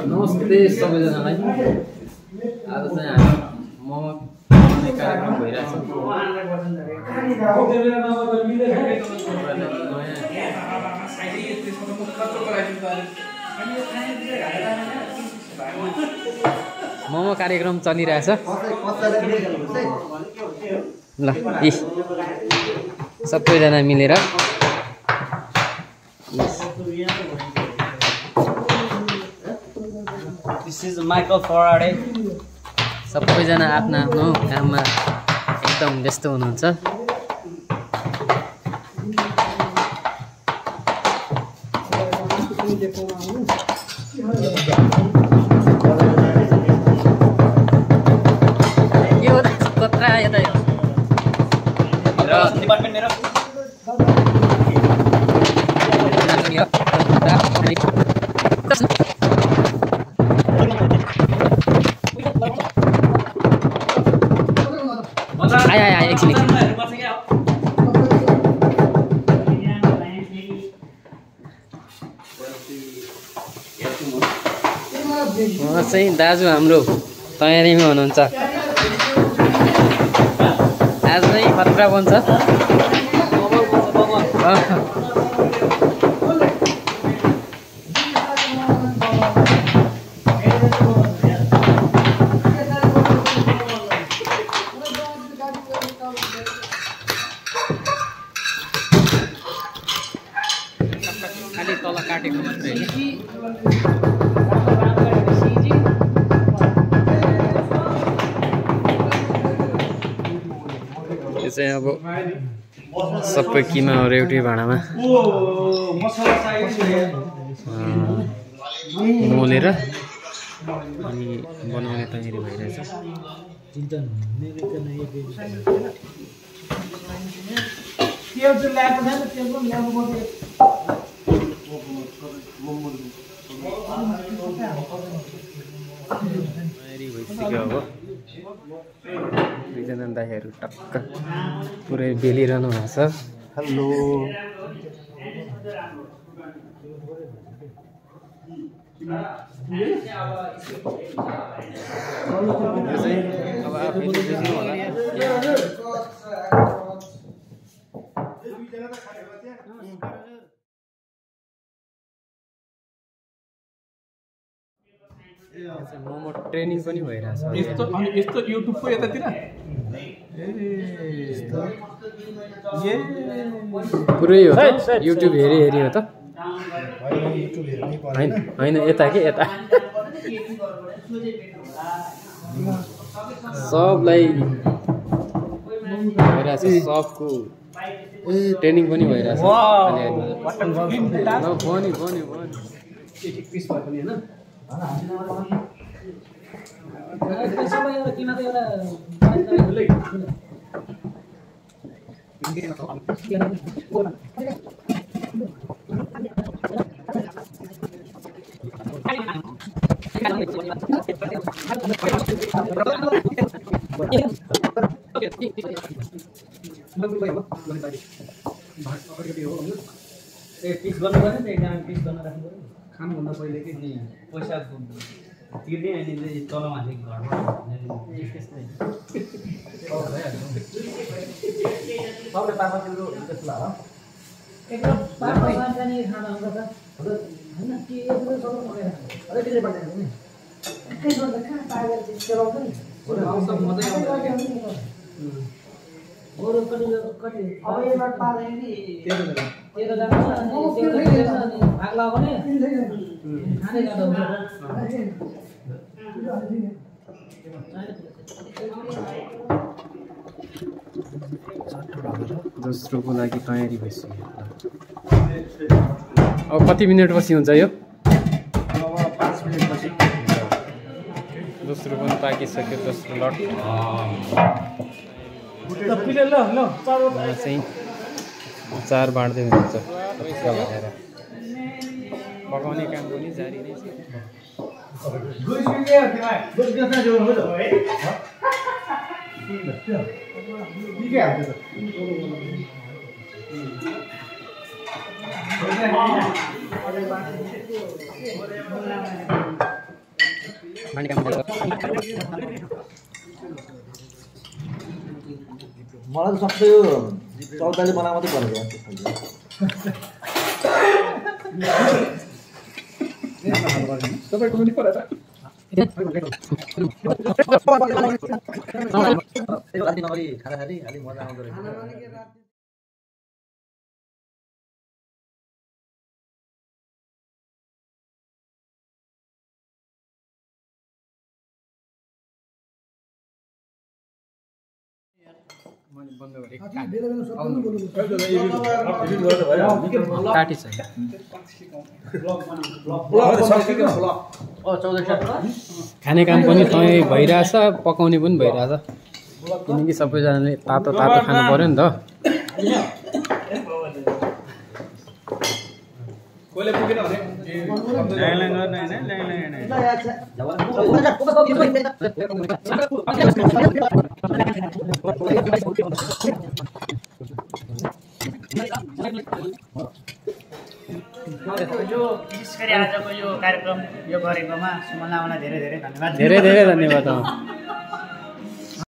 नमस्ते सबैजनालाई। आज चाहिँ हामी मोमो बनाउने कार्यक्रम भइरहेछ। मोमो कार्यक्रम चलिरहेछ। ल यी सबैजना मिलेर This is Michael Faraday. सबैजना आफ्नो आफ्नो काममा एकदम व्यस्त हुनुहुन्छ। के हो त कत्रा यता यो र डिपार्टमेन्ट मेरो एकछिन चाहिँ दाजु हाम्रो तयारीमा हुनुहुन्छ। आज चाहिँ खतरा बन्छ। खाली तल काटेको मात्रै होइन। यो चाहिँ अब सबै किमाहरू एउटै भाँडामा मोलेर अनि बनाउने तयारी भइरहेछ। तयारी भइसक्यो। अब दुईजना दाइहरू टक्क पुरै बेलिरहनु भएको छ। हेलो यो चाहिँ अब आफैले बुझ्नु होला। मोमो ट्रेनिङ पनि भइरहेछ। यस्तो युट्युबको यतातिर पुरै हो त युट्युब हेरी हेरी हो त होइन होइन यता के यता सबलाई भइरहेछ। सबको ट्रेनिङ पनि भइरहेछ। बन्यो बन्यो बन्यो पिस गर्नु पर्यो नि एकजना पिस गर्न राख्नु पर्यो। खानुभन्दा पहिले के नि पैसा तिर्ने अनि चाहिँ तल माथि घरमा त्यस्तै पापा तिम्रो त्यस्तो होला एकदम पापा जाने खाना हुन्छ त हैन के यस्तो सब मगाएर अरे त्यसले भन्दैन नि एकै गर्दा कहाँ पागल चाहिँ चलाउँछ नि सब मजै आउँछ। गोरु कति अब एउटा पाले नि तेरो जान्छ अनि भाग लाग्यो भने खाने गर्दा हुन्छ। दोस्रोको लागि तयारी भइसक्यो। अब कति मिनटपछि हुन्छ यो? 5 मिनेटपछि दोस्रो पनि पाकिसक्यो। दोस्रो लट चाहिँ अचार बाँड्दै हुनुहुन्छ। पकाउने काम पनि जारी नै छ। मलाई त सबै यो चौताले बनाएको मात्रै परेको तपाईँको पनि परेछ खाना खाली अलि मजा आउँदो रहेछ खाने काम पनि तपाईँ भइरहेछ पकाउने पनि भइरहेछ किनकि सबैजनाले तातो तातो खानु पर्यो नि त कोले पुगेन भने यो विशेष गरी आजको यो कार्यक्रम यो गरेकोमा सुमन लामालाई धेरै धेरै धन्यवाद धेरै धेरै धन्यवाद